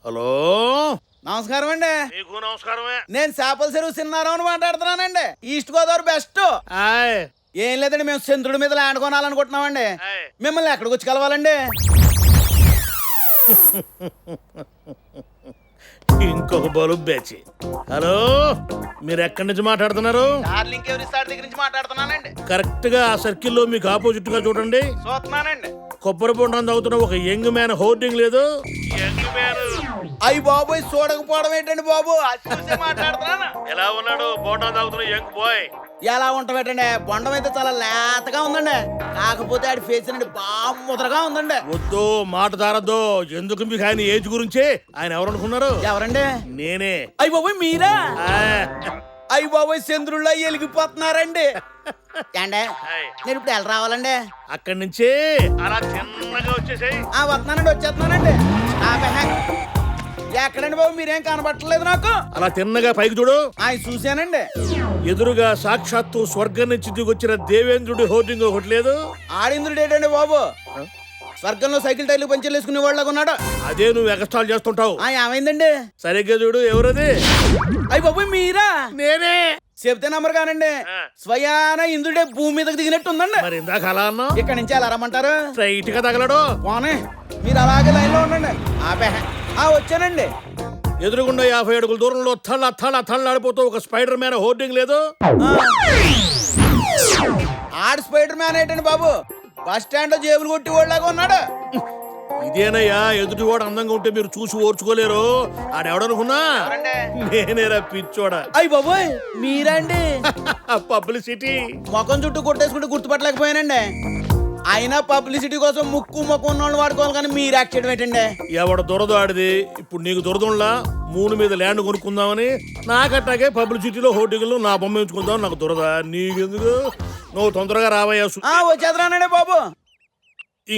Hello, నమస్కారం అండి. నీకు నమస్కారమే. నేను చేపల చెరువు సిన్నారావుని మాట్లాడుతున్నానండి. East Godavari best. హాయ్. ఏం లేదండి, మేము చంద్రుడి మీద ల్యాండ్ కొనాలనుకుంటున్నామండి. హాయ్. మిమ్మల్ని ఎక్కడికి వచ్చి కలవాలండి? ఇంకొక బలుబు బ్యాచి. హలో, మీరు ఎక్కడి నుంచి మాట్లాడుతున్నారు? డార్లింగ్ ఎవరి సార్ దగ్గర నుంచి మాట్లాడుతున్నానండి. కరెక్ట్ గా ఆ సర్కిల్లో మీకు ఆపోజిట్ గా చూడండి. చూస్తున్నానండి. కొబ్బరి బొండం తాగుతున్న ఒక యంగ్ మ్యాన్ హోర్డింగ్ లేదు? Young man. అయ్యి బాబోయ్, చూడకపోవడం ఏంటండి బాబు, అది చూసే మాట్లాడుతున్నాను. ఎలా ఉన్నాడు బొండం తాగుతున్న యంగ్ బాయ్? ఎలా ఉంటామేటండి, బొండం అయితే చాలా లేతగా ఉందండి. కాకపోతే ఆడి ఫేస్ అండి బాగా ముద్రగా ఉందండి. వద్దు, మాట తారద్దు. ఎందుకు మీకు ఆయన ఏజ్ గురించి? ఆయన ఎవరు అనుకున్నారు? ఎవరండి? నేనే. అయ్యి బాబోయ్, మీరా? ఆ. అయ్యి బాబోయ్, చంద్రుల్లో వెలిగిపోతున్నారండి. ఏండే, నేను ఇప్పుడు ఎలా రావాలండి? అక్కడి నుంచి అలా చిన్నగా వచ్చేసాయి. వస్తున్నానండి, వచ్చేస్తున్నానండి. ఎక్కడండి బాబు, మీరేం కనబట్టలేదు నాకు. అలా తిన్నగా పైకి చూడు. చూశానండి. ఎదురుగా సాక్షాత్తు స్వర్గం నుంచి దిగొచ్చిన దేవేంద్రుడి హోర్డింగ్ ఒకటి లేదు? ఆడింద్రుడు ఏంటండి బాబు, స్వర్గంలో సైకిల్ టైర్లు పంచర్లు వేసుకునే వాళ్ళగా ఉన్నాడు. అదే నువ్వు ఎగస్ట్రాల్ చేస్తుంటావు. ఏమైందండి? సరిగ్గా చూడు, ఎవరది? అయ్యి బాబు, మీరా? నేనే. చెప్తే నమ్మరు కానండి, స్వయాన ఇంద్రుడే భూమి మీదకి దిగినట్టు ఉందండి. మరి ఇందాక అలా అన్నావు. ఇక్కడ నుంచి ఎలా రమ్మంటారు? స్ట్రైట్ గా తగలడు. పోనీ, మీరు అలాగే లైన్ లో ఉండండి. వచ్చానండి. ఎదురుగుండా 50 అడుగుల దూరంలో థళ్ళాడిపోతూ ఒక స్పైడర్ మ్యాన్ హోర్డింగ్ లేదు? ఆడు స్పైడర్ మ్యాన్ ఏంటండి బాబు, బస్ స్టాండ్ లో జేబులు కొట్టి వాళ్ళగా ఉన్నాడు. ఇదేనయ్యా, ఎదుటి వాడు అందంగా ఉంటే మీరు చూసి ఓర్చుకోలేరు. ఆడెవడనుకున్నా నేనేరా పిచ్చోడా. అయ్యి బాబోయ్, మీరండి? పబ్లిసిటీ. ముఖం చుట్టూ కొట్టేసుకుంటే గుర్తుపట్టలేకపోయానండి. అయినా పబ్లిసిటీ కోసం ముక్కు ముఖం ఉన్న వాళ్ళు వాడుకోవాలి, కానీ మీరు యాక్ట్ చేయడం ఏంటండి? ఎవడ దొరద ఆడిది. ఇప్పుడు నీకు దొరదంలా మూడు మీద ల్యాండ్ కొనుక్కుందామని, నాకట్టాగే పబ్లిసిటీలో హోర్డింగ్లు నా బొమ్మ ఉంచుకుందాం. నాకు దొరద, నీకెందుకు? నువ్వు తొందరగా రావయ్యా. వచ్చేద్రానండి బాబు.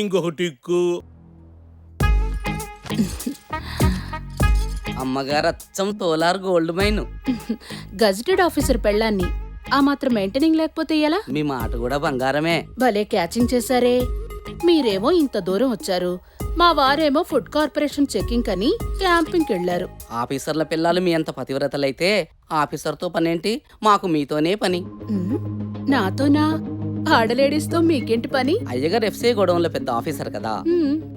ఇంకొక టిక్కు. అమ్మగారు అచ్చం తోలార్ గోల్డ్ మైన్. గజెటెడ్ ఆఫీసర్ పెళ్ళాన్ని ఆ మాత్రం మెయింటైనింగ్ లేకపోతే ఎలా? మీ మాట కూడా బంగారమే. భలే క్యాచింగ్ చేశారే. మీరేమో ఇంత దూరం వచ్చారు, మా వారేమో ఫుడ్ కార్పొరేషన్ చెకింగ్ అని క్యాంపింగ్కి వెళ్లారు. ఆఫీసర్ల పిల్లలు మీ అంత పతివ్రతలైతే ఆఫీసర్తో పనేంటి? మాకు మీతోనే పని. నాతోనా? ఆడలేడీస్తో మీకేంటి పని? అయ్యగారు ఎఫ్సీ గోడౌన్లో పెద్ద ఆఫీసర్ కదా.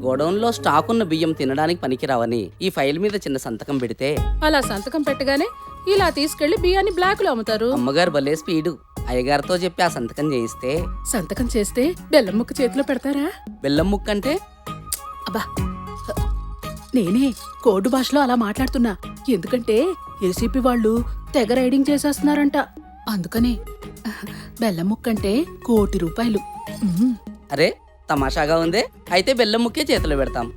గోడౌన్ లో స్టాక్ ఉన్న బియ్యం తినడానికి పనికిరావని ఈ ఫైల్ మీద చిన్న సంతకం పెడితే, అలా సంతకం పెట్టగానే ఇలా తీసుకెళ్లి బియ్యాన్ని బ్లాక్ లో అమ్ముతారు. అమ్మగారు భలే స్పీడు. అయ్యగారితో చెప్పి ఆ సంతకం చేయిస్తే, సంతకం చేస్తే బెల్లం ముక్క చేతిలో పెడతారా? బెల్లం ముక్క అంటే? అబ్బా, నేనే కోడ్ భాషలో అలా మాట్లాడుతున్నా. ఎందుకంటే ఏసీపీ వాళ్ళు తెగ రైడింగ్ చేసేస్తున్నారంట. అందుకనే బెల్లం ముక్కంటే ₹1,00,00,000. అరే తమాషాగా ఉందే. అయితే బెల్లం ముక్కే చేతిలో పెడతాం.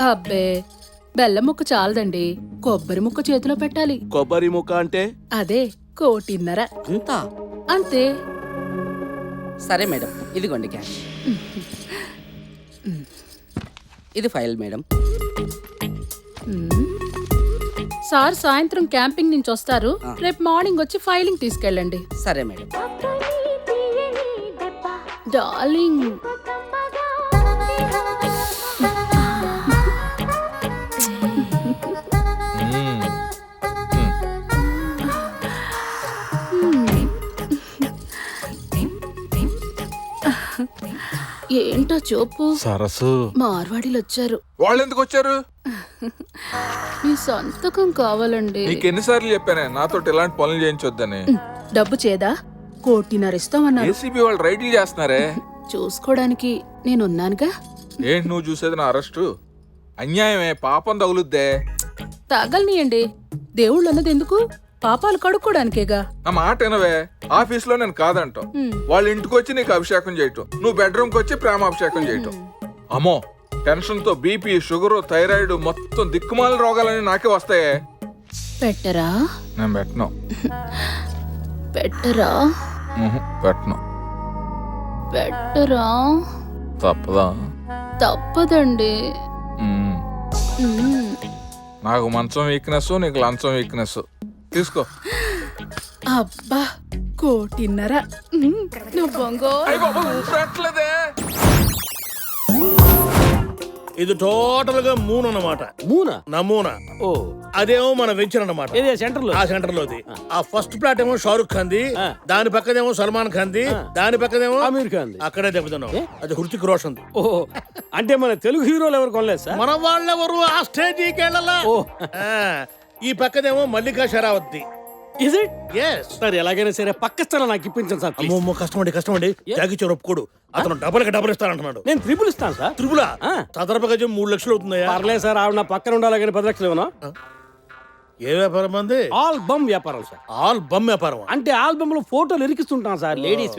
అబ్బే, బెల్లం ముక్క చాలదండి, కొబ్బరి ముక్క చేతిలో పెట్టాలి. కొబ్బరి ముక్క అంటే? అదే ₹1,50,00,000. అంతా? అంతే. సరే మేడం, ఇదిగోండి క్యాష్. ఇది ఫైల్ మేడం. సార్ సాయంత్రం క్యాంపింగ్ నుంచి వస్తారు, రేపు మార్నింగ్ వచ్చి ఫైలింగ్ తీసుకెళ్ళండి. సరే మేడం. డార్లింగ్, ఏంటో చూపు. సరస్సు, మార్వాడీలు వచ్చారు. వాళ్ళు ఎందుకు వచ్చారు? మీ సంతకం కావాలండి. నీకు ఎన్నిసార్లు చెప్పానే నాతో ఇలాంటి పనులు చేయించొద్దని? డబ్బు చేదా? ₹1,50,00,000 ఇస్తామన్నారు. ఏసీబీ వాళ్ళు రైడ్లు చేస్తున్నారే. చూసుకోవడానికి నేనున్నానుగా. ఏంటి నువ్వు చూసేది? నా అరెస్టు అన్యాయమే, పాపం తగులుద్దే. తగలనియండి, దేవుళ్ళు అన్నది ఎందుకు? పాపాలు కడుక్కోడానికేగా. నా మాట వినవే. ఆఫీస్ లో నేను కాదంటాం, వాళ్ళ ఇంటికి వచ్చి నీకు అభిషేకం చేయటం, నువ్వు బెడ్రూమ్ కి వచ్చి ప్రేమాభిషేకం చేయటం. అమ్మో, టెన్షన్ తో బీపీ, షుగర్, థైరాయిడ్ మొత్తం దిక్కుమాల రోగాలని నాకే వస్తాయే. పెట్టరా? నేను పెట్టను. పెట్టరా? పెట్టను. పెట్టరా? తప్పదా? తప్పదండి. నాకు మంచం వీక్నెస్, నీకు లంచం వీక్నెస్. తీసుకో. అబ్బా, ₹1,50,00,000. నువ్వు బొంగో. ఇది టోటల్ గా మూన్ అన్నమాట. మూనా? నమూనా. ఓ, అదేమో మన వెంచర్ అన్నమాట. ఏదే సెంటర్ లో? ఆ సెంటర్ లోది. ఆ ఫస్ట్ ప్లాట్ ఏమో షారుఖ్ ఖాన్ ది, దాని పక్కదేమో సల్మాన్ ఖాన్ ది, దాని పక్కదేమో ఆమీర్ ఖాన్ ది. అక్కడే దెబ్బతున్నాం. అది హృతిక్ రోషన్ ది. ఓ, అంటే మన తెలుగు హీరోలు ఎవరు కొనలేదు సార్? మన వాళ్ళెవరు ఆ స్టేజీకి వెళ్ళాలా? ఓ. ఈ పక్కదేమో మల్లికా షరావత్ ది. Is it? Yes. సార్ ఎలాగైనా సరే పక్క స్థలం నాకు ఇప్పించండి సార్ ప్లీజ్. అమ్మో కష్టమండి జాగిచ్చారు ఒప్పుకోడు. అతను డబల్ ఇస్తానంటున్నాడు. నేను ట్రిపుల్ ఇస్తాను సార్. త్రిపుల ఆ. చదరపు గజం 3 లక్షలు అవుతుందయ్యా. పర్లేదు సార్, ఆవిడ నా పక్కన ఉండాలి కానీ 10 లక్షలు ఇవ్వను. ఏ వ్యాపారం మంది? ఆల్బమ్ వ్యాపారం సార్. ఆల్ బమ్ వ్యాపారం. అంటే ఆల్బమ్ లో ఫోటోలు ఇరికిస్తుంటాం సార్ లేడీస్.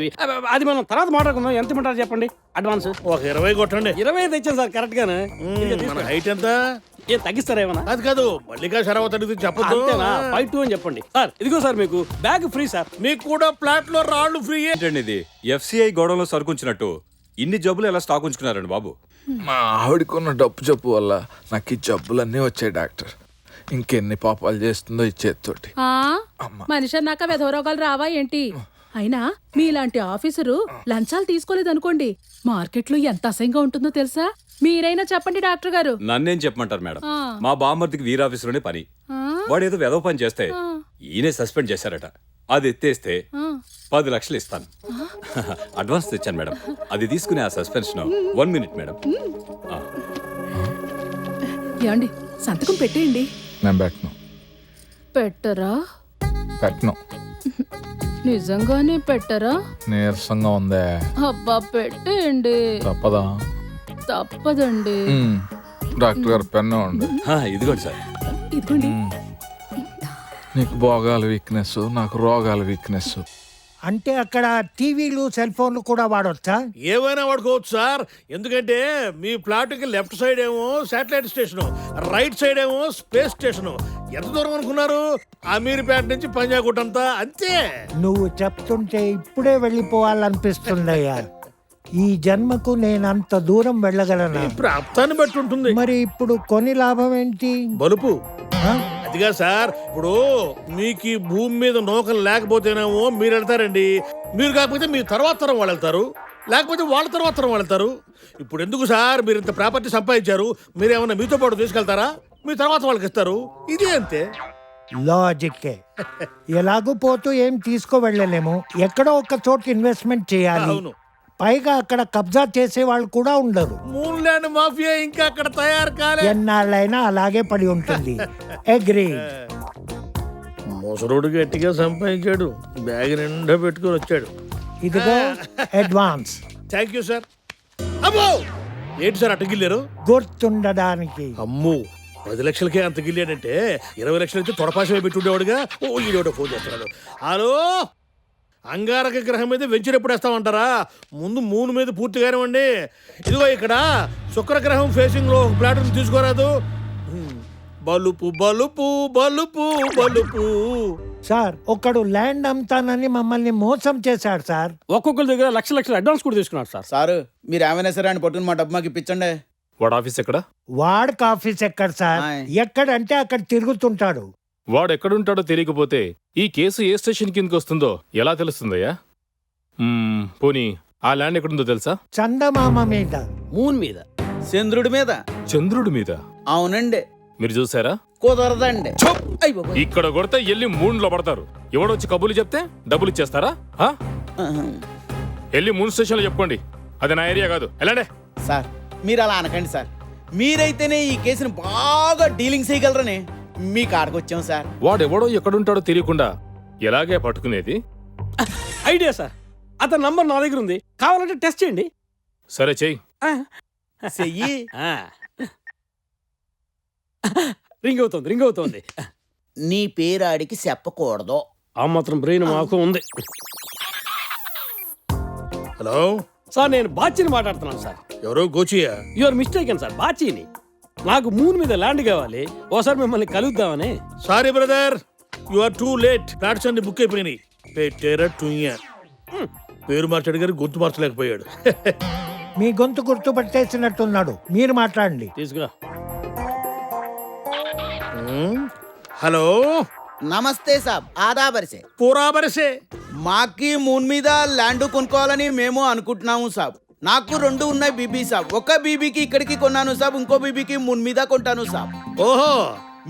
అది మనం తర్వాత మాట్లాడుకుందాం. ఎంత ఇమ్మంటారు చెప్పండి అడ్వాన్స్? ఒక 20 కొట్టండి. 20 తెచ్చాను సార్ కరెక్ట్ గానే. మన హైట్ ఎంత? ఏం తగ్గిస్తారా ఏమన్నా? అది కాదు మల్లికా షరావత్ అడిగితే చెప్పొద్దు. అంతేనా? 5-2 అని చెప్పండి సార్. ఇదిగో సార్ మీకు బ్యాగ్ ఫ్రీ సార్. మీకు కూడా ప్లాట్ లో రాళ్ళు ఫ్రీ. ఏంటండి ఇది ఎఫ్సిఐ గోడంలో సరుకుంచినట్టు ఇన్ని జబ్బులు ఎలా స్టాక్ ఉంచుకున్నారండి బాబు? మా ఆవిడకున్న డబ్బు జబ్బు వల్ల నాకు ఈ జబ్బులన్నీ వచ్చాయి డాక్టర్. ఇంకెన్ని పాపాలు చేస్తుందో ఈ చేత్తోటి. మనిషి అన్నాక వెధవరోగాలు రావా ఏంటి? అయినా మీలాంటి ఆఫీసరు లంచాలు తీసుకోలేదనుకోండి, మార్కెట్లో ఎంత అసహ్యంగా ఉంటుందో తెలుసా? మీరైనా చెప్పండి డాక్టర్ గారు. నన్నేం చెప్పమంటారు మేడం? మా బామ్మర్దికి వీరాఫీసులోనే పని. వాడు ఏదో వెదవ పని చేస్తే ఈయనే సస్పెండ్ చేశారట. అది ఎత్తేస్తే 10 లక్షలు ఇస్తాను. అడ్వాన్స్ తెచ్చాను మేడం. అది తీసుకునే ఆ సస్పెన్షన్ 1 మినిట్ మేడం. ఏమండి సంతకం పెట్టేయండి. నేను పెట్టను. పెట్టరా? పెట్టను. నిజంగానే పెట్టరా? నీరసంగా ఉందే. అబ్బా పెట్టేయండి. తప్పదా? తప్పదండి. డాక్టర్ గారు పెన్ను ఉండు. ఇదిగోండి సార్. ఇదిగోండి. నీకు భోగాల వీక్నెస్, నాకు రోగాల వీక్నెస్. అంటే అక్కడ టీవీలు సెల్ ఫోన్లు కూడా వాడొచ్చా? ఏమైనా వాడుకోవచ్చు సార్. ఎందుకంటే మీ ప్లాట్ కి లెఫ్ట్ సైడ్ ఏమో శాటిలైట్ స్టేషన్, రైట్ సైడ్ ఏమో స్పేస్ స్టేషన్. ఎంత దూరం అనుకున్నారు? అమీర్పేట నుంచి పంజాగుట్ అంతా అంతే. నువ్వు చెప్తుంటే ఇప్పుడే వెళ్ళిపోవాలనిపిస్తుందయ్యా. ఈ జన్మకు నేను అంత దూరం వెళ్ళగలనా? ప్రాప్తాన్ని బట్టి ఉంటుంది. మరి ఇప్పుడు కొని లాభం ఏంటి? బలుపు. ఆ? అదిగా సార్, ఇప్పుడు మీకు ఈ భూమి మీద నౌకలు లేకపోతేనేమో మీరు వెళ్తారండి. మీరు కాకపోతే మీ తర్వాత తరం వాళ్ళు వెళ్తారు, లేకపోతే వాళ్ళ తర్వాత తరం వాళ్ళు వెళ్తారు. ఇప్పుడు ఎందుకు సార్ మీరు ఇంత ప్రాపర్టీ సంపాదించారు? మీరు ఏమన్నా మీతో పాటు తీసుకెళ్తారా? మీ తర్వాత వాళ్ళకి ఇస్తారు. ఇదే అంతే లాజిక్కే. ఎలాగూ పోతూ ఏం తీసుకో వెళ్ళలేము. ఎక్కడో ఒక చోట ఇన్వెస్ట్మెంట్ చేయాలి. అవును. పైగా అక్కడ కబ్జా చేసే వాళ్ళు కూడా ఉండరు. మూన్ ల్యాండ్ మాఫియా ఇంకా అక్కడ తయారు కాలే. ఎన్నాళ్ళైనా అలాగే పడి ఉంటుంది. అగ్రీ. ముసరుడు గట్టిగా సంపాదించాడు, బ్యాగ్ నిండా పెట్టుకుని వచ్చాడు. ఇదిగో అడ్వాన్స్. Thank you sir. అమ్మో ఏంటి సార్ అట్టగిల్లారు? గుర్తుండడానికి. అమ్మో 10 లక్షలకే అంత గిల్లాడంటే 20 లక్షలు అయితే తొడపాసమే పెట్టి ఉండేవాడుగా. ఓ ఈడేవాడు ఫోన్ చేస్తున్నాడు. హలో, అంగారక గ్రహం మీద వెంచర్ ఎప్పుడు వేస్తామంటారా? ముందు మూన్ మీద పూర్తిగానే అండి. ఇదిగో ఇక్కడ శుక్రగ్రహం ఫేసింగ్ లో ప్లాట్ తీసుకోరాదు. బలుపు బలుపు బలుపు బలుపు. సార్ ఒకడు ల్యాండ్ అమ్ముతానని మమ్మల్ని మోసం చేశాడు సార్. ఒక్కొక్కరి దగ్గర లక్షలు అడ్వాన్స్ కూడా తీసుకున్నారు సార్. సారు మీరు ఏమైనా సరే అని పట్టుకుని మా డబ్బు మాకు ఇప్పించండి. వాడు ఆఫీస్ ఎక్కడ? వాడికి ఆఫీస్ ఎక్కడ సార్? ఎక్కడంటే అక్కడ తిరుగుతుంటాడు. వాడు ఎక్కడుంటాడో తెలియకపోతే ఈ కేసు ఏ స్టేషన్ కిందకి వస్తుందో ఎలా తెలుస్తుందయ్యా? పోనీ ఆ ల్యాండ్ ఎక్కడుందో తెలుసా? చందమామ మీద. మూన్ మీద. చంద్రుడి మీద. చంద్రుడి మీద? అవునండి. మీరు చూసారా? కుదరదండి. ఇక్కడ కొడితే వెళ్ళి మూన్లో పడతారు. ఎవడొచ్చి కబుర్లు చెప్తే డబ్బులు ఇచ్చేస్తారా? వెళ్ళి మూన్ స్టేషన్ లో చెప్పుకోండి. అది నా ఏరియా కాదు. ఎలాండే సార్ మీరు అలా అనకండి సార్. మీరైతేనే ఈ కేసుని బాగా డీలింగ్ చేయగలరని మీ కాడకు వచ్చాం సార్. వాడెవడో ఎక్కడుంటాడో తెలియకుండా ఎలాగే పట్టుకునేది? Idea sir. అతని నంబర్ నా దగ్గర ఉంది, కావాలంటే టెస్ట్ చేయండి. సరే చెయ్యి. చెయ్యి. రింగ్ అవుతోంది. నీ పేరు ఆడికి చెప్పకూడదు. ఆ మాత్రం బ్రెయిన్ మాకు ఉంది. హలో సార్ నేను బాచిని మాట్లాడుతున్నాను సార్. ఎవరో గోచియా? Your mistake sir. బాచిని. నాకు మూన్ మీద ల్యాండ్ కావాలి. ఓసారి మిమ్మల్ని కలుద్దామని. Sorry brother, you are too late. Flats అన్ని బుక్ అయిపోయినాయి. పెట్టేరా టుయ్యా. పేరు మార్చాడు గారు గొంతు మార్చలేకపోయాడు. మీ గొంతు గుర్తు పట్టేసినట్టున్నాడు. మీరు మాట్లాడండి. తీసుకురా. హలో నమస్తే సాబ్. ఆదాబరిసే. పూరా బరసే. మాకి మూన్ మీద ల్యాండ్ కొనుక్కోవాలని మేము అనుకుంటున్నాము సాబ్. నాకు 2 ఉన్నాయి బీబీ సాబ్. ఒక బీబీకి ఇక్కడికి కొన్నాను సాబ్, ఇంకో బీబీకి మున్ మీద కొంటాను సాబ్. ఓహో,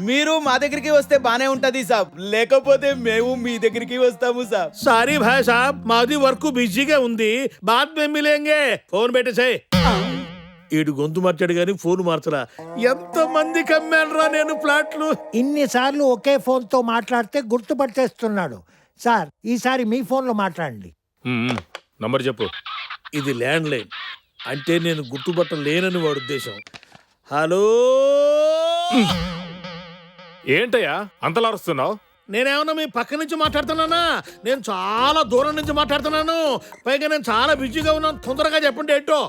మీరు మా దగ్గరికి వస్తే బానే ఉంటది సాబ్, లేకపోతే మేము మీ దగ్గరికి వస్తాము సాబ్. సారీ భాయ్ సాబ్, మాది వర్క్ బిజీగా ఉంది, బాద్ మే మిలేంగే. ఫోన్ పెట్టేసాయి. ఈడు గొంతు మార్చాడు గాని ఫోన్ మార్చరా. ఎంత మందికి అమ్మానురా నేను ప్లాట్లు. ఇన్నిసార్లు ఒకే ఫోన్తో మాట్లాడితే గుర్తుపట్టేస్తున్నాడు. సార్ ఈసారి మీ ఫోన్లో మాట్లాడండి. నంబర్ చెప్పు. ఇది ల్యాండ్ లైన్, అంటే నేను గుర్తుపట్టలేనని వాడు ఉద్దేశం. హలో, ఏంటయ్యా అంతలా అరుస్తున్నావు? నేనేమన్నా మీ పక్క నుంచి మాట్లాడుతున్నానా? నేను చాలా దూరం నుంచి మాట్లాడుతున్నాను. పైగా నేను చాలా బిజీగా ఉన్నాను. తొందరగా చెప్పండి ఏంటో.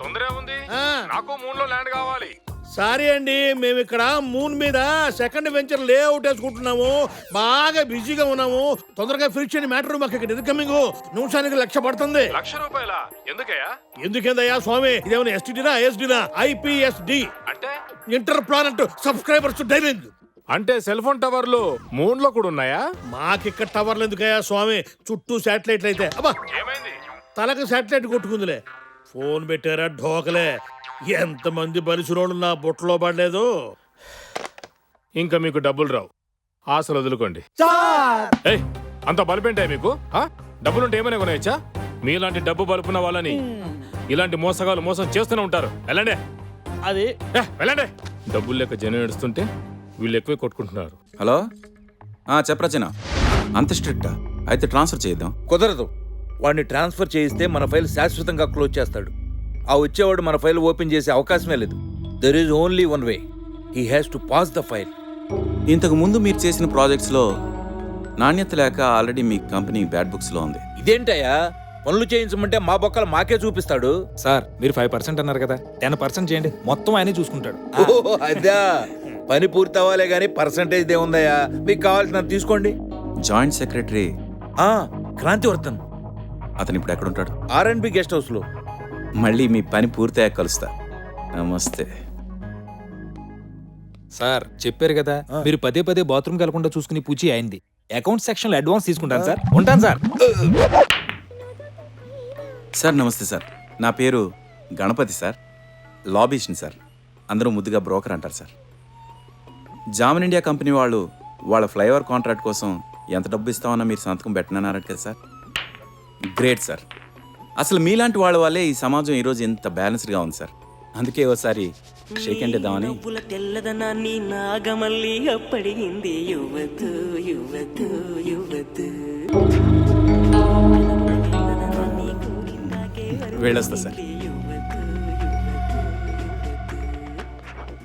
తొందర ఉంది, ఆ, నాకు మూన్ లో ల్యాండ్ కావాలి. సారీ అండి, మేము ఇక్కడ మూన్ మీద సెకండ్ వెంచర్ లేఅవుట్ వేసుకుంటున్నాము. బాగా బిజీగా ఉన్నాము. తొందరగా ఫినిష్ చేయని మ్యాటర్. మాకు ఇక్కడ ఇన్కమింగ్ నిమిషానికి 1,00,000 పడుతుంది. ₹1,00,000 ఎందుకయ్యా? ఎందుకేందయ్యా స్వామి, ఇదేమైనా ఎస్టీడీనా ఐఎస్డీనా? IPSD అంటే ఇంటర్ ప్లానెట్ సబ్స్క్రైబర్స్ డైలింగ్. అంటే సెల్ ఫోన్ టవర్లు మూన్ లో కూడా ఉన్నాయా? మాకిక్కడ టవర్లు ఎందుకయ్యా స్వామి, చుట్టూ శాటిలైట్లు అయితే. అబ్బా, ఏమైంది? తలకు శాటిలైట్ కొట్టుకుందిలే. ఫోన్ పెట్టారా ఢోకలే. ఎంతమంది బలిసిరోళ్ళు నా బుట్టలో పడలేదు. ఇంకా మీకు డబ్బులు రావు, ఆశలు వదులుకోండి. సార్ ఏయ్, అంత బలుపేంటాయి మీకు? డబ్బులుంటే ఏమైనా కొనేయచ్చా? మీలాంటి డబ్బు బలుపున్న వాళ్ళని ఇలాంటి మోసగాలు మోసం చేస్తూనే ఉంటారు. వెళ్ళండి. అది వెళ్ళండి. డబ్బులు లెక్క జనం ఏడుస్తుంటే వీళ్ళు ఎక్కువే కొట్టుకుంటున్నారు. హలో, చెప్పరచన. అంత స్ట్రిక్టా? అయితే ట్రాన్స్ఫర్ చేద్దాం. కుదరదు. వాడిని ట్రాన్స్ఫర్ చేయిస్తే మన ఫైల్ శాశ్వతంగా క్లోజ్ చేస్తాడు. ఆ వచ్చేవాడు మన ఫైల్ ఓపెన్ చేసే అవకాశమే లేదు. There is only one way. He has to pass the file. ఇంతకు ముందు మీరు చేసిన ప్రాజెక్ట్స్లో నాణ్యత లేక ఆల్రెడీ మీ కంపెనీ బ్యాడ్ బుక్స్లో ఉంది. ఇదేంటయ్యా, పనులు చేయించమంటే మా బొక్కలు మాకే చూపిస్తాడు. సార్ మీరు 5% అన్నారు కదా, 10% చేయండి, మొత్తం ఆయనే చూసుకుంటాడు. ఓహో, అదా. పని పూర్తి అవ్వాలే గానీ పర్సంటేజ్ దేముందయ్యా? మీకు కావాల్సినంత తీసుకోండి. జాయింట్ సెక్రటరీ క్రాంతివర్ధన్, అతను ఇప్పుడు ఎక్కడ ఉంటాడు? R&B గెస్ట్ హౌస్ లో. మళ్ళీ మీ పని పూర్తయ్యాక కలుస్తా. నమస్తే సార్ చెప్పారు కదా, మీరు పదే పదే బాత్రూమ్ కలకుండా చూసుకుని పూచి అయింది. అకౌంట్ సెక్షన్ లో అడ్వాన్స్ తీసుకుంటాను సార్. ఉంటాను సార్. సార్ నమస్తే సార్. నా పేరు గణపతి సార్, లాబీస్ని సార్. అందరూ ముద్దుగా బ్రోకర్ అంటారు సార్. జామన్ ఇండియా కంపెనీ వాళ్ళు వాళ్ళ ఫ్లైఓవర్ కాంట్రాక్ట్ కోసం ఎంత డబ్బు ఇస్తామన్నా మీరు సంతకం పెట్టనన్నారట కదా సార్. Great sir. అసలు మీలాంటి వాళ్ళ వల్లే ఈ సమాజం ఈరోజు ఎంత బ్యాలెన్స్డ్గా ఉంది సార్. అందుకే ఓసారి షేక్ హ్యాండ్ ఇద్దామని. తెల్లదనాన్ని నాగమల్లి అప్పడిగింది యువతు యువతు యువతు. వెళ్ళొస్తా సార్.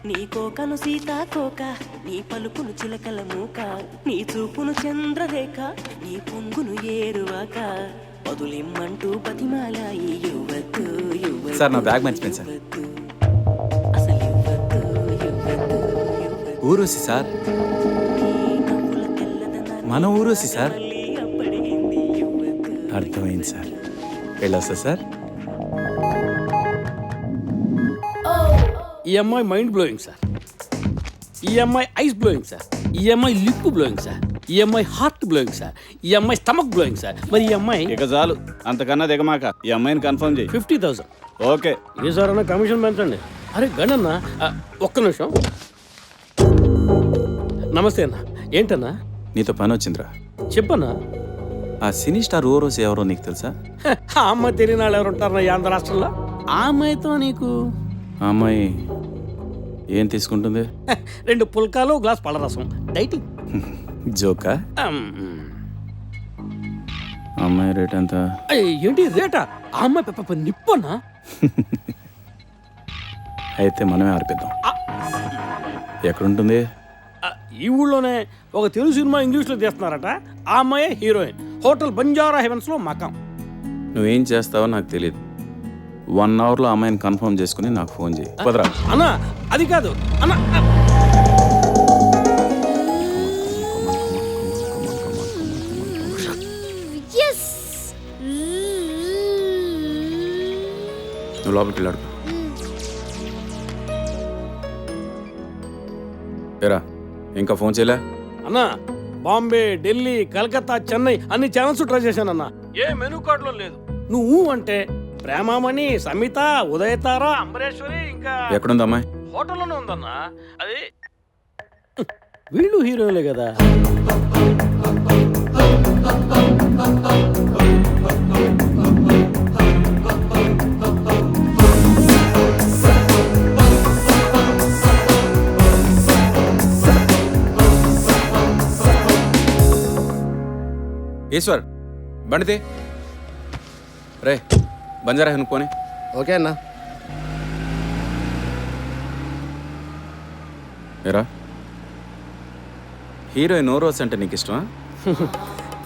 నీ కోకను సీతాకోక, నీ పలుకును చిలకల మూక, నీ చూపును చంద్రరేఖ, నీ పొంగును ఏరువాక, వదులిమ్మంటూ బతిమాల ఈ యువతు యువతు. సార్ నా బ్యాగ్ మర్చిపోయింది సార్. అసలు యువతు యువతు ఊరూసి సార్, మన ఊరూసి సార్. అప్పడిగింది యువతు. అర్థమైంది సార్. వెళ్ళొస్తా సార్. ఈ అమ్మాయి మైండ్ బ్లోయింగ్ సార్, ఈ అమ్మాయి ఐస్ బ్లోయింగ్ సార్, ఈ అమ్మాయి లిప్ బ్లోయింగ్ సార్, ఈ అమ్మాయి హార్ట్ బ్లోయింగ్ సార్, ఈ అమ్మాయి స్టమక్ బ్లోయింగ్ సార్. మరి ఈ అమ్మాయి ఇక చాలు, అంతకన్నా దిగమాక. ఈ అమ్మాయిని కన్ఫర్మ్ చేయి. 50,000. ఓకే. ఏ సార్ అన్న కమిషన్ పెంచండి. అరే గణన్న, ఒక్క నిమిషం. నమస్తే అన్న. ఏంటన్నా? నీతో పని వచ్చిందిరా. చెప్పన్నా. ఆ సినీ స్టార్ ఊరోసి ఎవరో నీకు తెలుసా? ఆ అమ్మాయి తెలియని వాళ్ళు ఎవరు ఉంటారన్నా ఈ ఆంధ్ర రాష్ట్రంలో? ఆ అమ్మాయితో నీకు ఆ అమ్మాయి ఏం తీసుకుంటుంది? 2 పుల్కాలు, గ్లాస్ పళ్ళరసం. డైటింగ్. జోకా? అమ్మాయి రేట్ ఎంత? ఏంటి రేటా? ఆ అమ్మాయి నిప్పన్నా. అయితే మనమే ఆర్పిద్దాం. ఎక్కడుంటుంది? ఈ ఊళ్ళోనే ఒక తెలుగు సినిమా ఇంగ్లీష్లో తీస్తున్నారట. ఆ అమ్మాయే హీరోయిన్. హోటల్ బంజారా హెవెన్స్ లో మకాం. నువ్వేం చేస్తావో నాకు తెలియదు. 1 అవర్లో అమ్మాయిని కన్ఫర్మ్ చేసుకుని నాకు ఫోన్ చేయి. కుదరా? అన్నా అది కాదు అన్నా. నువ్వు లోపలికి వెళ్ళాడు. ఏరా ఇంకా ఫోన్ చేయలే? అన్నా బాంబే, ఢిల్లీ, కలకత్తా, చెన్నై అన్ని ఛానల్స్ ట్రై చేశానన్నా. ఏ మెనూ కార్డులో లేదు. నువ్వు అంటే ప్రేమామణి, సమిత, ఉదయతార, అంబరేశ్వరి, ఇంకా ఎక్కడుంది అమ్మాయి? హోటల్లోనే ఉందన్నా. అది వీళ్ళు హీరోలే కదా. ఈశ్వర్ బండితే రే బంజారా అనుకోని. ఓకే అన్న. ఏరా హీరోయిన్ నోరోస్ అంటే నీకు ఇష్టమా?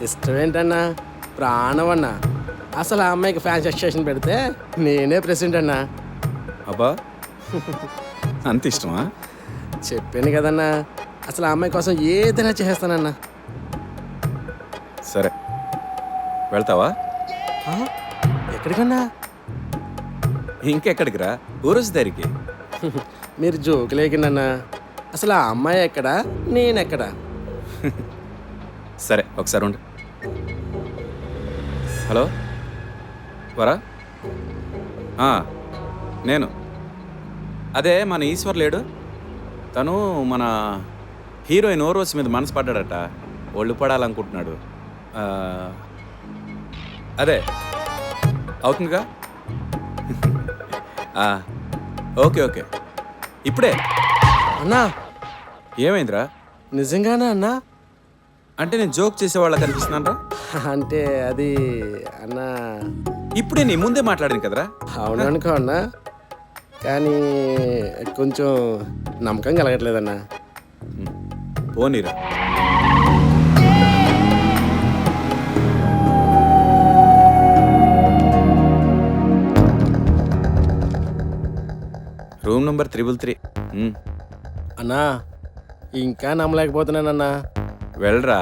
ఇష్టం ఏంటన్నా, ప్రాణం అన్నా. అసలు ఆ అమ్మాయికి ఫ్యాన్స్ ఎక్స్టేషన్ పెడితే నేనే ప్రెసిడెంట్ అన్నా. అబ్బా అంత ఇష్టమా? చెప్పాను కదన్నా, అసలు ఆ అమ్మాయి కోసం ఏదైనా చేస్తానన్నా. సరే వెళ్తావా? ఎక్కడికన్నా? ఇంకెక్కడికి రా, ఊరోజు దారికి. మీరు జోకులేకిందన్నా. అసలు ఆ అమ్మాయి ఎక్కడా, నేనెక్కడా? సరే ఒకసారి ఉండు. హలో వరా? నేను అదే మన ఈశ్వర్ లేడు, తను మన హీరోయిన్ ఓరోస్ మీద మనసు పడ్డాడట, ఒళ్ళు పడాలనుకుంటున్నాడు. అదే అవుతుందిగా. ఓకే ఓకే ఇప్పుడే అన్నా. ఏమైందిరా? నిజంగానా అన్నా? అంటే నేను జోక్ చేసేవాళ్ళ కనిపిస్తున్నాను రా? అంటే అది అన్నా, ఇప్పుడే నీ ముందే మాట్లాడాను కదరా. అవుననుకో అన్నా, కానీ కొంచెం నమ్మకం కలగట్లేదన్నా. పోనీరా. Room number 333. అన్నా ఇంకా నమ్మలేకపోతున్నానన్నా. వెళ్ళరా,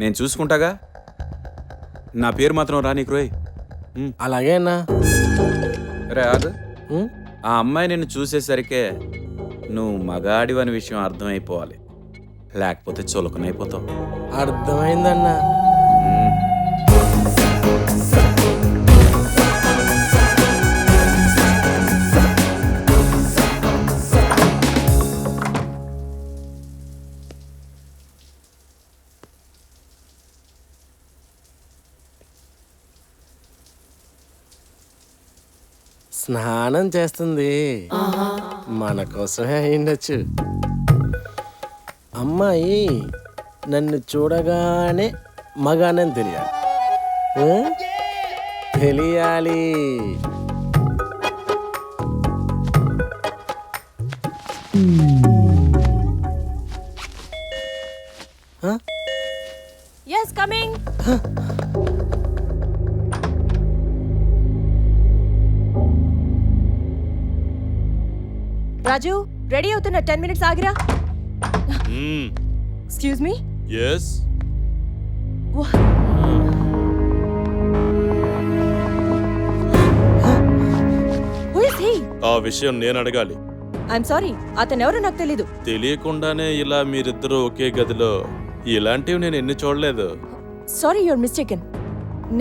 నేను చూసుకుంటాగా. నా పేరు మాత్రం రా నీకు రోయ్. అలాగే అన్నా. రే ఆగు. ఆ అమ్మాయి నిన్ను చూసేసరికే నువ్వు మగాడివని విషయం అర్థమైపోవాలి, లేకపోతే చులకనైపోతావు. అర్థమైందన్నా. స్నానం చేస్తుంది, మన కోసమే అయిండొచ్చు. అమ్మాయి నన్ను చూడగానే మగానని తెలియాలి. తెలియాలి. Yes coming. రాజు రెడీ అవుతున్న 10 minutes ఆగిరా. Excuse me. yes who is he? ఆ విషయం నేను అడగాలి. ఐఎమ్ సారీ, అతను ఎవరో నాకు తెలీదు. తెలియకుండానే ఇలా మీరిద్దరూ ఒకే గదిలో, ఇలాంటివి నేను ఎన్ని చూడలేదు. Sorry, your mistaken.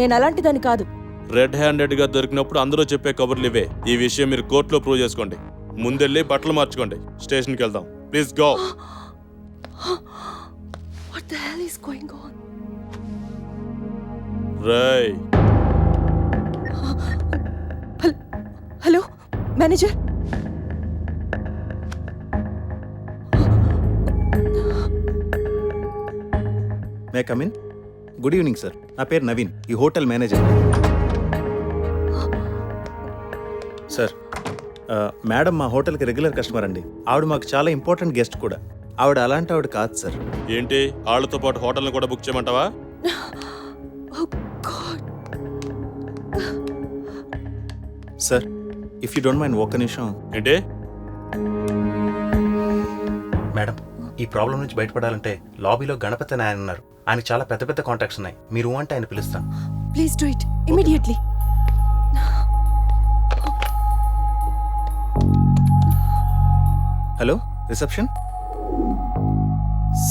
నేను అలాంటి దాన్ని కాదు. రెడ్ హ్యాండెడ్ గా దొరికినప్పుడు అందరూ చెప్పే కబుర్లు ఇవే. ఈ విషయం మీరు కోర్టులో ప్రూవ్ చేసుకోండి. ముందెళ్ళి బట్టలు మార్చుకోండి, స్టేషన్కి వెళ్దాం. Please go. What the hell is going on? రై. Hello manager. May come in? Good evening sir, నా పేరు నవీన్, ఈ హోటల్ మేనేజర్. సార్, మేడం మా హోటల్కి రెగ్యులర్ కస్టమర్ అండి. ఆవిడ మాకు చాలా ఇంపార్టెంట్ గెస్ట్ కూడా. ఆవిడ అలాంటి ఆవిడ కాదు సార్. ఏంటి, వాళ్ళతో పాటు హోటల్ని కూడా బుక్ చేయమంటావా? Sir, if you don't mind ఒక్క నిమిషం. ఏంటి మేడం, ఈ ప్రాబ్లం నుంచి బయటపడాలంటే లాబీలో గణపతి అని ఆయన ఉన్నారు. ఆయనకు చాలా పెద్ద పెద్ద కాంటాక్ట్స్ ఉన్నాయి. మీరు అంటే ఆయన పిలుస్తాను. Please do it immediately. Hello reception.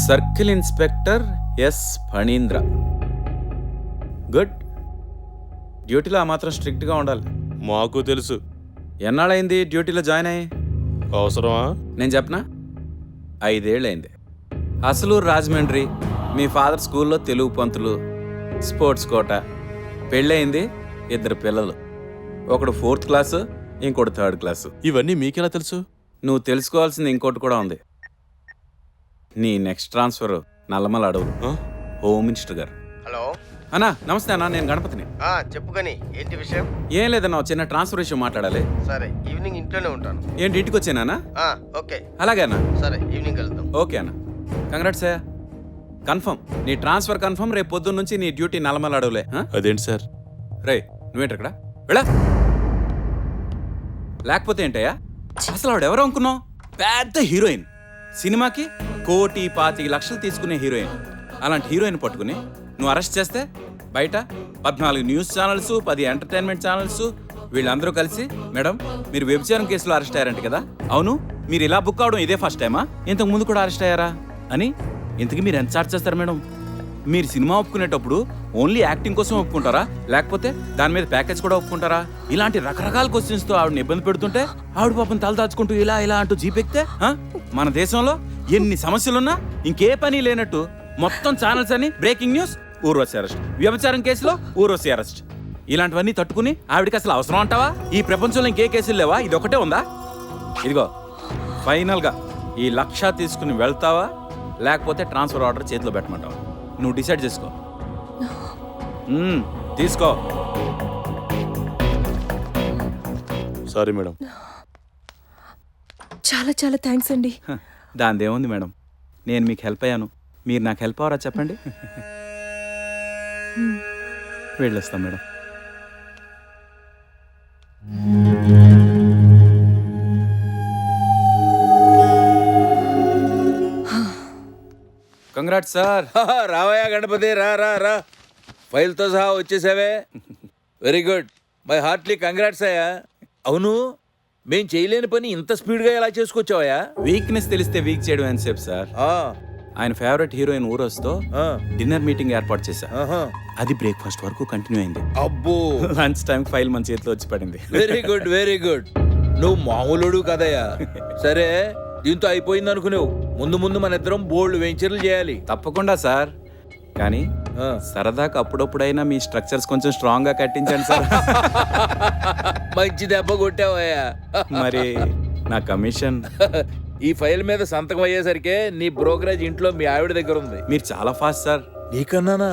Circle inspector S Phanindra. Good. డ్యూటీలో ఆ మాత్రం స్ట్రిక్ట్గా ఉండాలి. మాకు తెలుసు. ఎన్నాళ్ళైంది డ్యూటీలో జాయిన్ అయ్యి? అవసరమా? నేను చెప్పనా, 5 ఏళ్ళైంది. అసలు రాజమండ్రి, మీ ఫాదర్ స్కూల్లో తెలుగు పంతులు, స్పోర్ట్స్ కోట, పెళ్ళయింది, 2 పిల్లలు. ఒకడు 4th క్లాసు, ఇంకోటి 3rd క్లాసు. ఇవన్నీ మీకెలా తెలుసు? నువ్వు తెలుసుకోవాల్సింది ఇంకోటి కూడా ఉంది. నీ నెక్స్ట్ ట్రాన్స్ఫర్ నల్లమల అడవులు. హోమ్ మినిస్టర్ గారు. హలో అన్నా, నమస్తే అన్నా, నేను గణపతిని. చెప్పు కానీ ఏంటి విషయం? ఏం లేదన్నా, చిన్న ట్రాన్స్ఫర్ విషయం మాట్లాడాలి. సరే, ఈవినింగ్ ఇంట్లోనే ఉంటాను. ఏంటి ఇంటికి వచ్చానా? ఓకే. అలాగే అన్నా. సరే, ఈవినింగ్ వెళ్దాం. ఓకే అన్న, కంగ్రాట్స్ అయ్యా. కన్ఫర్మ్, నీ ట్రాన్స్ఫర్ కన్ఫర్మ్. రేపు పొద్దున్న నుంచి నీ డ్యూటీ నల్లమల అడవులే. అదేంటి సార్? రే, నువ్వేంటి ఇక్కడ వెళ్ళా? లేకపోతే ఏంటయ్యా, అసలు ఆవిడ ఎవరో అనుకున్నావు? పెద్ద హీరోయిన్, సినిమాకి 1,25,00,000 తీసుకునే హీరోయిన్. అలాంటి హీరోయిన్ పట్టుకుని నువ్వు అరెస్ట్ చేస్తే బయట 14 న్యూస్ ఛానల్స్, 10 ఎంటర్టైన్మెంట్ ఛానల్స్ వీళ్ళందరూ కలిసి, మేడం మీరు వ్యభిచారం కేసులో అరెస్ట్ అయ్యారంట కదా? అవును, మీరు ఇలా బుక్ అవడం ఇదే ఫస్ట్ టైమా? ఇంతకు ముందు కూడా అరెస్ట్ అయ్యారా అని. ఇంతకీ మీరు ఎంత చార్జ్ చేస్తారు మేడం? మీరు సినిమా ఒప్పుకునేటప్పుడు ఓన్లీ యాక్టింగ్ కోసం ఒప్పుకుంటారా, లేకపోతే దాని మీద ప్యాకేజ్ కూడా ఒప్పుకుంటారా? ఇలాంటి రకరకాల క్వశ్చన్స్తో ఆవిడని ఇబ్బంది పెడుతుంటే ఆవిడ పాపం తల దాచుకుంటూ ఇలా ఇలా అంటూ జీపెక్తే, మన దేశంలో ఎన్ని సమస్యలున్నా ఇంకే పని లేనట్టు మొత్తం ఛానల్స్ అని బ్రేకింగ్ న్యూస్, ఊర్వశి అరెస్ట్, వ్యభిచారం కేసులో ఊర్వశి అరెస్ట్, ఇలాంటివన్నీ తట్టుకుని ఆవిడకి అసలు అవసరం అంటావా? ఈ ప్రపంచంలో ఇంకే కేసులు లేవా? ఇది ఒకటే ఉందా? ఇదిగో ఫైనల్గా ఈ 1,00,000 తీసుకుని వెళ్తావా, లేకపోతే ట్రాన్స్ఫర్ ఆర్డర్ చేతిలో పెట్టమంటావా? నువ్వు డిసైడ్ చేసుకో. తీసుకో. Sorry madam. చాలా చాలా థ్యాంక్స్ అండి. దానిదేముంది మేడం, నేను మీకు హెల్ప్ అయ్యాను, మీరు నాకు హెల్ప్ అవరా చెప్పండి. వెళ్ళొస్తాం మేడం. Congrats sir. రావయ్యా గణపతి, రా రా రా, ఫైల్తో సహా వచ్చేసావే. Very good, my heartly congrats అయ్యా. అవును, మేం చేయలేని పని ఇంత స్పీడ్గా ఎలా చేసుకొచ్చావయ్యా? వీక్నెస్ తెలిస్తే వీక్ చేయడం అని చెప్పు సార్. ఆయన ఫేవరెట్ హీరోయిన్ ఊరొస్తో డిన్నర్ మీటింగ్ ఏర్పాటు చేశా. అది బ్రేక్ఫాస్ట్ వరకు కంటిన్యూ అయింది. అబ్బో, లంచ్ టైం ఫైల్ మన చేతిలో వచ్చి పడింది. Very good very good. నువ్వు మామూలుడు కదయ్యా. సరే, దీంతో అయిపోయింది అనుకునేవు. ముందు ముందు మన ఇద్దరం బోల్డ్ వెంచర్లు చేయాలి. తప్పకుండా సార్, కానీ సరదాగా అప్పుడప్పుడైనా మీ స్ట్రక్చర్స్ కొంచెం స్ట్రాంగ్ గా కట్టించండి సార్. మంచి దెబ్బ కొట్టావయ్యా. మరి నా కమిషన్? ఈ ఫైల్ మీద సంతకం అయ్యేసరికి నీ బ్రోకరేజ్ ఇంట్లో మీ ఆవిడ దగ్గర ఉంది. మీరు చాలా ఫాస్ట్ సార్. నీకన్నానా?